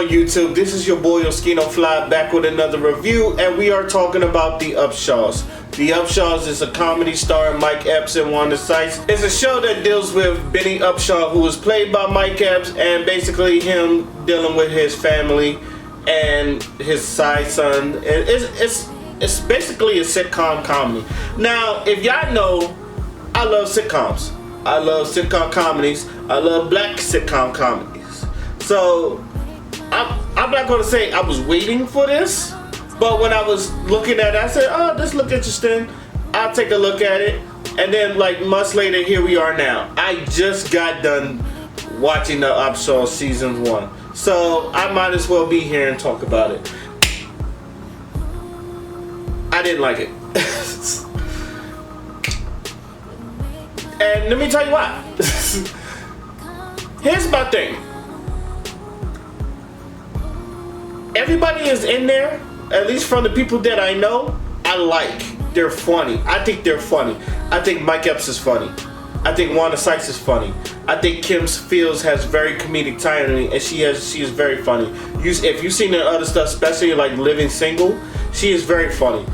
on YouTube? This is your boy Oscino Fly back with another review, and we are talking about the Upshaws. The Upshaws is a comedy starring Mike Epps and Wanda Sykes. It's a show that deals with Benny Upshaw, who was played by Mike Epps, and basically him dealing with his family and his side son. It's basically a sitcom comedy. Now, if y'all know, I love sitcoms. I love sitcom comedies. I love black sitcom comedies. So I'm not gonna say I was waiting for this, but when I was looking at it, I said, oh, this look interesting. I'll take a look at it. And then like months later, here we are now. I just got done watching the Upshaws season 1. So I might as well be here and talk about it. I didn't like it. And let me tell you why. Here's my thing. Everybody is in there, at least from the people that I know, I like. They're funny. I think they're funny. I think Mike Epps is funny. I think Wanda Sykes is funny. I think Kim Fields has very comedic timing, and she is very funny. If you've seen her other stuff, especially like Living Single, she is very funny.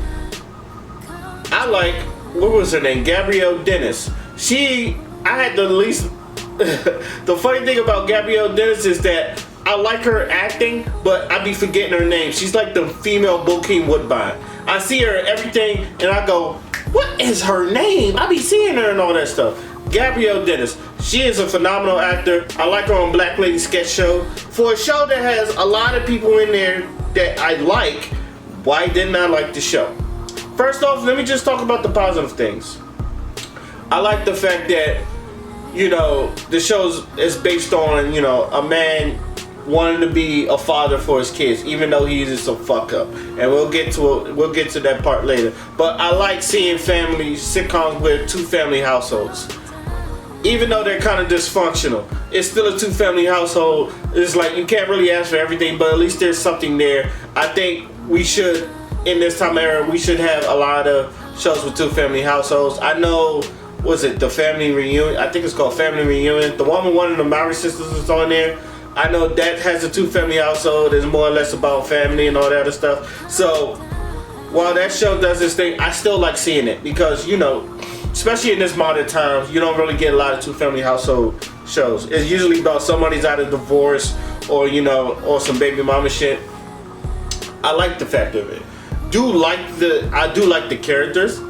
I like, what was her name? Gabrielle Dennis. I had the least, the funny thing about Gabrielle Dennis is that I like her acting, but I be forgetting her name. She's like the female Bokeem Woodbine. I see her in everything, and I go, what is her name? I be seeing her and all that stuff. Gabrielle Dennis. She is a phenomenal actor. I like her on Black Lady Sketch Show. For a show that has a lot of people in there that I like, why didn't I like the show? First off, let me just talk about the positive things. I like the fact that, you know, the show is based on, you know, a man wanting to be a father for his kids, even though he's just a fuck up. And we'll get to that part later. But I like seeing sitcoms with two family households. Even though they're kind of dysfunctional, it's still a two-family household. It's like you can't really ask for everything, but at least there's something there. I think we should, in this time era, we should have a lot of shows with two-family households. I know, was it The Family Reunion? I think it's called Family Reunion. The one with one of the Mowry sisters is on there. I know that has a two-family household. It's more or less about family and all that other stuff. So while that show does this thing, I still like seeing it because, you know, especially in this modern times, you don't really get a lot of two-family household shows. It's usually about somebody's out of divorce or, you know, or some baby mama shit. I like the fact of it. I do like the characters.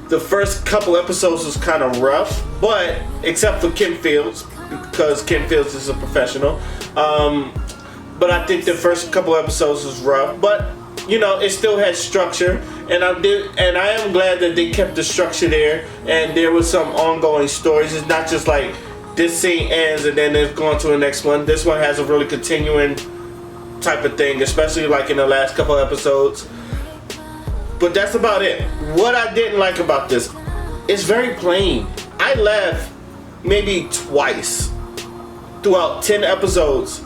The first couple episodes was kind of rough, but except for Kim Fields, because Kim Fields is a professional. But I think the first couple episodes was rough, but you know, it still had structure, and I am glad that they kept the structure there, and there was some ongoing stories. It's not just like this scene ends and then it's going to the next one. This one has a really continuing type of thing, especially like in the last couple episodes. But that's about it. What I didn't like about this, it's very plain. I laughed maybe twice throughout 10 episodes.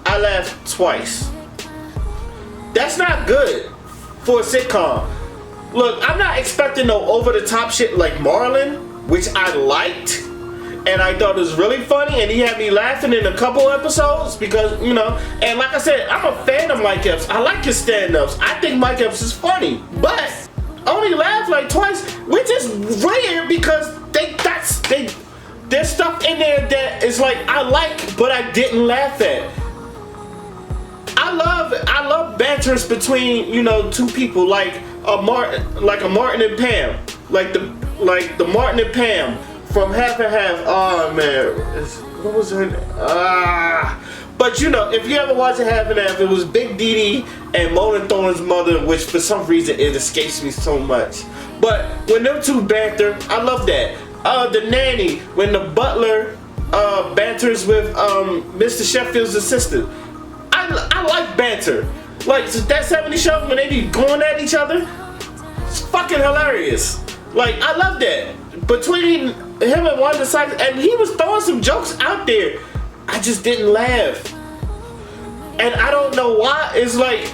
I laughed twice. That's not good for a sitcom. Look, I'm not expecting no over-the-top shit like Marlon, which I liked, and I thought it was really funny, and he had me laughing in a couple episodes because, you know, and like I said, I'm a fan of Mike Epps. I like his stand-ups. I think Mike Epps is funny, but I only laughed like twice, which is rare because there's stuff in there that is like I like, but I didn't laugh at. I love banters between, you know, two people like a Martin and Pam, like the Martin and Pam from Half and Half. Oh man, what was her name? But you know, if you ever watch Half and Half, it was Big Dee Dee and Mona Thorne's mother, which for some reason it escapes me so much. But when them two banter, I love that. The nanny, when the butler banters with Mr. Sheffield's assistant. I like banter. Like that 70s show when they be going at each other, it's fucking hilarious. Like I love that. Between him and Wanda Sykes, and he was throwing some jokes out there. I just didn't laugh. And I don't know why. It's like,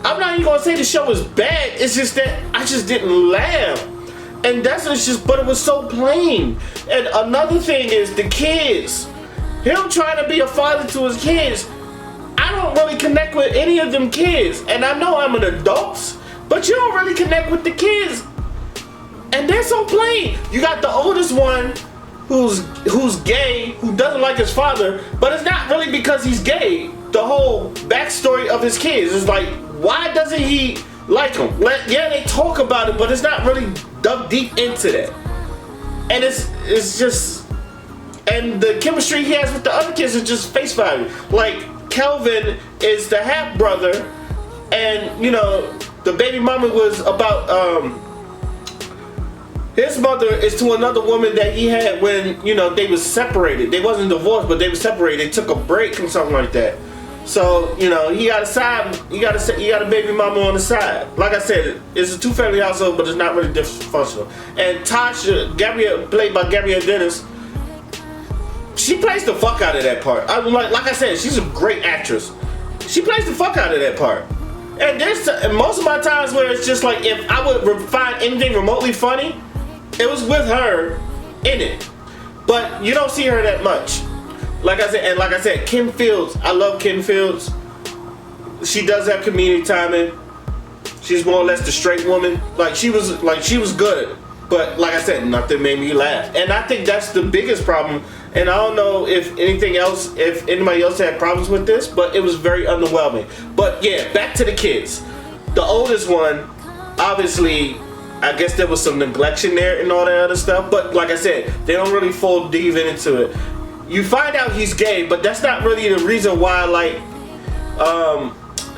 I'm not even gonna say the show is bad. It's just that I just didn't laugh. And but it was so plain. And another thing is the kids. Him trying to be a father to his kids. don't really connect with any of them kids. And I know I'm an adult, but you don't really connect with the kids. And they're so plain. You got the oldest one who's gay, who doesn't like his father, but it's not really because he's gay. The whole backstory of his kids is like, why doesn't he like him? Yeah, they talk about it, but it's not really dug deep into that. And it's just, and the chemistry he has with the other kids is just face value. Like Kelvin is the half brother, and you know the baby mama was about his mother is to another woman that he had when, you know, they was separated. They wasn't divorced, but they were separated. They took a break or something like that. So, you know, he got a side, he got a baby mama on the side. Like I said, it's a two-family household, but it's not really dysfunctional. And Tasha, Gabrielle, played by Gabrielle Dennis, she plays the fuck out of that part. Like I said, she's a great actress. She plays the fuck out of that part. And there's most of my times where it's just like, if I would find anything remotely funny, it was with her in it. But you don't see her that much. Like I said, Kim Fields, I love Kim Fields. She does have comedic timing. She's more or less the straight woman. She was good. But like I said, nothing made me laugh. And I think that's the biggest problem. And I don't know if anybody else had problems with this, but it was very underwhelming. But yeah, back to the kids. The oldest one, obviously, I guess there was some neglection there and all that other stuff. But like I said, they don't really full deep into it. You find out he's gay, but that's not really the reason why,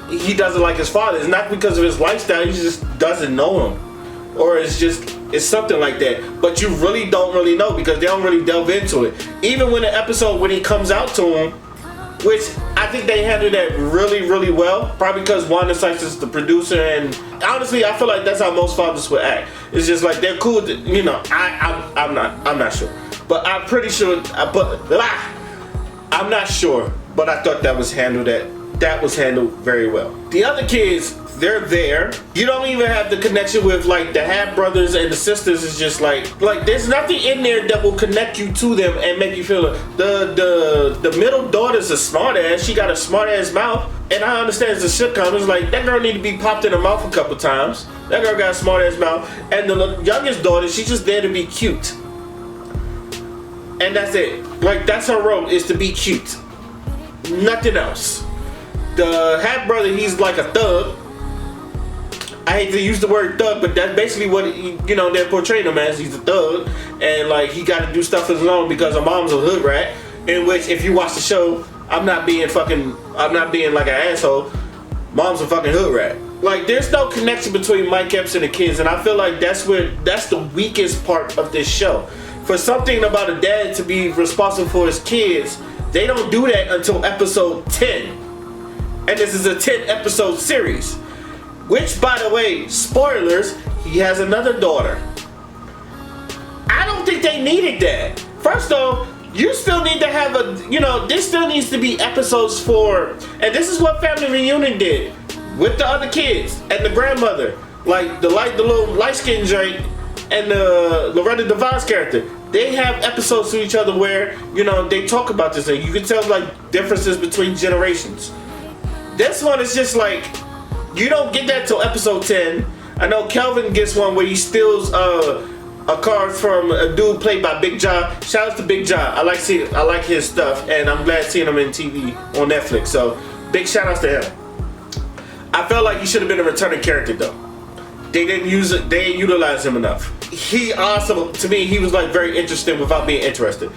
he doesn't like his father. It's not because of his lifestyle, he just doesn't know him. Or it's something like that. But you really don't really know because they don't really delve into it. Even when the episode, when he comes out to him, which I think they handled that really, really well. Probably because Wanda Sykes is the producer, and honestly, I feel like that's how most fathers would act. It's just like they're cool to, you know, I'm not sure. But I'm pretty sure, I'm not sure, but I thought that was handled very well. The other kids, they're there. You don't even have the connection with like the half brothers and the sisters. It's just like there's nothing in there that will connect you to them and make you feel it. The middle daughter's a smart ass. She got a smart ass mouth, and I understand it's a sitcom. It's like that girl need to be popped in her mouth a couple times. That girl got a smart ass mouth, and the youngest daughter, she's just there to be cute. And that's it. Like, that's her role, is to be cute. Nothing else. The half brother, he's like a thug. I hate to use the word thug, but that's basically what they're portraying him as. He's a thug, and like he got to do stuff of his own because her mom's a hood rat. In which, if you watch the show, I'm not being like an asshole. Mom's a fucking hood rat. Like, there's no connection between Mike Epps and the kids, and I feel like that's the weakest part of this show. For something about a dad to be responsible for his kids, they don't do that until episode 10. And this is a 10 episode series. Which, by the way, spoilers, he has another daughter. I don't think they needed that. First off, you still need to have this still needs to be episodes for, and this is what Family Reunion did with the other kids and the grandmother. Like the little light-skinned joint and the Loretta Devon's character. They have episodes to each other where, they talk about this thing. You can tell like differences between generations. This one is just like, you don't get that till episode 10. I know Kelvin gets one where he steals a car from a dude played by Big John. Shout out to Big John. I like his stuff, and I'm glad seeing him in TV on Netflix. So big shout outs to him. I felt like he should have been a returning character though. They didn't utilize him enough. He also, to me, he was like very interesting without being interested.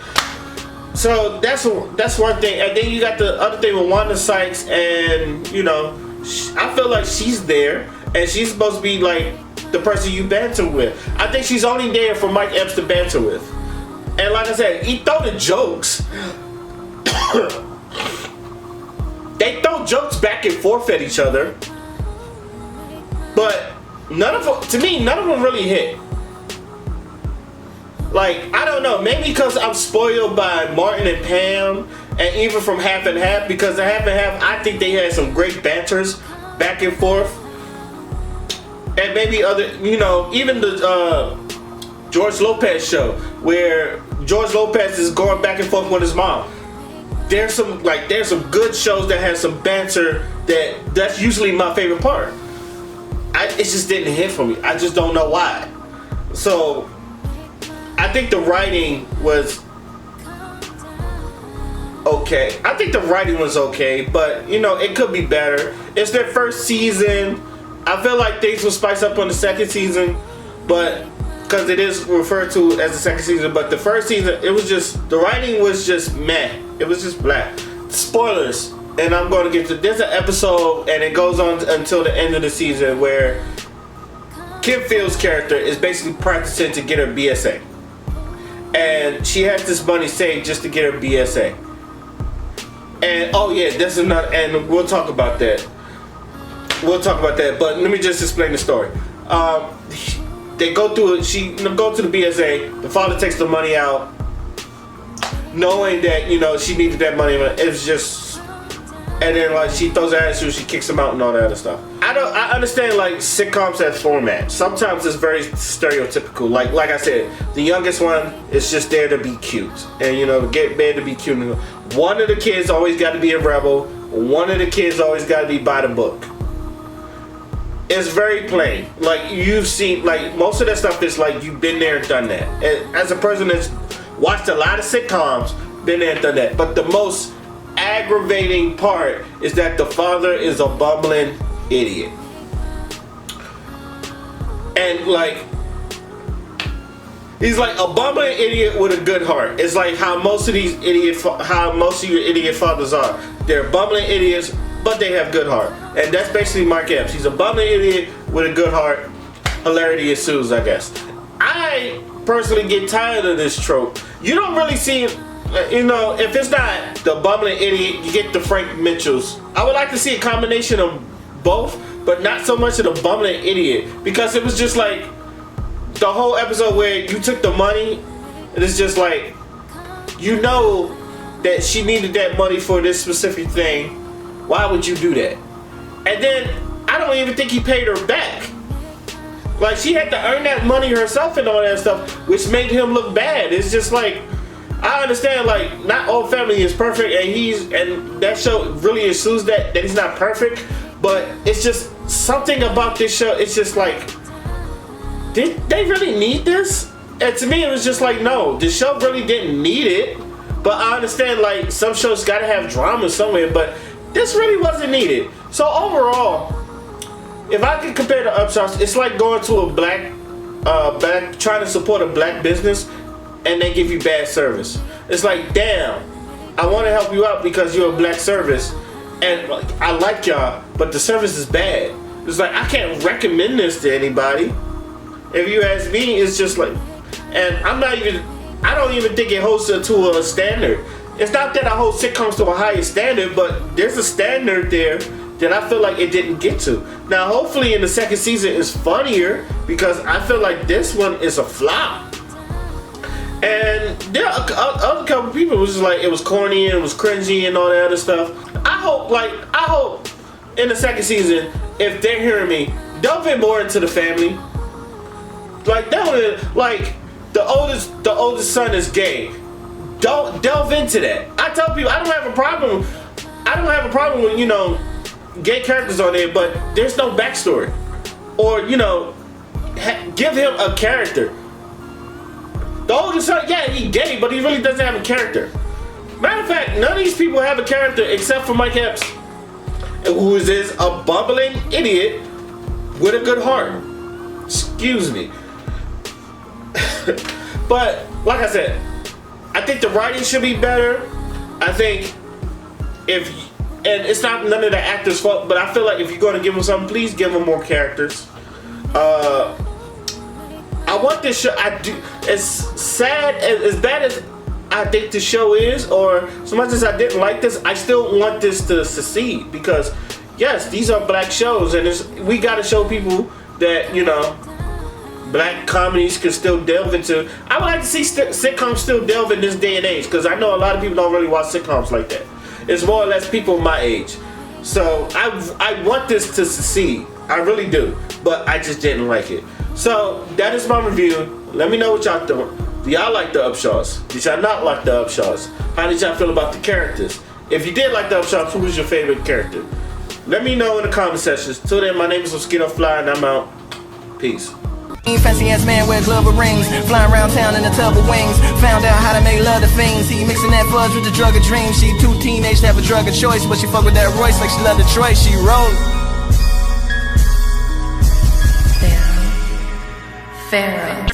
So that's one thing. And then you got the other thing with Wanda Sykes, and I feel like she's there, and she's supposed to be like the person you banter with. I think she's only there for Mike Epps to banter with. And like I said, he throw the jokes. They throw jokes back and forth at each other, but none of them really hit. Like, I don't know, maybe because I'm spoiled by Martin and Pam, and even from Half and Half, because the Half and Half, I think they had some great banters back and forth. And maybe other, even the George Lopez show, where George Lopez is going back and forth with his mom. there's some good shows that have some banter that's usually my favorite part. It just didn't hit for me. I just don't know why. So I think the writing was okay. But it could be better. It's their first season. I feel like things will spice up on the second season, but because it is referred to as the second season. But the first season, the writing was just meh. It was just black. Spoilers, and I'm going to get to. There's an episode, and it goes on until the end of the season where Kim Field's character is basically practicing to get her BSA. And she has this money saved just to get her BSA. And this is another, and we'll talk about that. But let me just explain the story. They go through it. She go to the BSA. The father takes the money out, knowing that she needed that money. It's just, and then she throws her ass through. She kicks him out and all that other stuff. I understand sitcoms as format. Sometimes it's very stereotypical. Like I said, the youngest one is just there to be cute, and get there to be cute. One of the kids always got to be a rebel. One of the kids always got to be by the book. It's very plain. You've seen, most of that stuff is you've been there and done that. And as a person that's watched a lot of sitcoms, been there and done that. But the most aggravating part is that the father is a bumbling idiot. And he's a bumbling idiot with a good heart. It's how most of your idiot fathers are. They're bumbling idiots, but they have good heart. And that's basically Mark Epps. He's a bumbling idiot with a good heart. Hilarity ensues, I guess. I personally get tired of this trope. You don't really see, if it's not the bumbling idiot, you get the Frank Mitchells. I would like to see a combination of both, but not so much of the bumbling idiot, because it was just the whole episode where you took the money, and it's just that she needed that money for this specific thing. Why would you do that? And then I don't even think he paid her back. She had to earn that money herself and all that stuff, which made him look bad. It's just I understand not all family is perfect, and that show really assumes that he's not perfect, but it's just something about this show. It's just did they really need this? And to me it was just no, the show really didn't need it. But I understand some shows gotta have drama somewhere, but this really wasn't needed. So overall, if I could compare to Upshaws, it's like going to a black trying to support a black business, and they give you bad service. It's damn, I want to help you out because you're a black service, and I like y'all, but the service is bad. It's I can't recommend this to anybody. If you ask me, it's just and I don't even think it holds to a standard. It's not that I hold sitcoms to a higher standard, but there's a standard there that I feel it didn't get to. Now, hopefully in the second season it's funnier, because I feel this one is a flop. And there are other couple people who was just it was corny and it was cringy and all that other stuff. I hope in the second season, if they're hearing me, delve in more into the family. The oldest son is gay. Don't delve into that. I tell people I don't have a problem with gay characters on there, but there's no backstory, or give him a character. The oldest son, he's gay, but he really doesn't have a character. Matter of fact, none of these people have a character except for Mike Epps, who is a bumbling idiot with a good heart. Excuse me. But like I said, I think the writing should be better. I think and it's not none of the actors' fault, but I feel if you're going to give them something, please give them more characters. I want this show. I do. As sad as bad as I think the show is, or so much as I didn't like this, I still want this to succeed, because yes, these are black shows, and we got to show people that black comedies can still delve into. I would like to see sitcoms still delve in this day and age, because I know a lot of people don't really watch sitcoms like that. It's more or less people my age. So I want this to succeed. I really do. But I just didn't like it. So that is my review. Let me know what y'all Do y'all like the Upshaws? Did y'all not like the Upshaws? How did y'all feel about the characters? If you did like the Upshaws, who was your favorite character? Let me know in the comment sections. Till then, my name is Oscino Fly, and I'm out. Peace. Fancy ass man wear glove of rings, flying around town in a tub of wings. Found out how to make love to fiends. He mixing that fudge with the drug of dreams. She too teenage to have a drug of choice, but she fuck with that Royce like she love Detroit. She rolled. Pharaoh.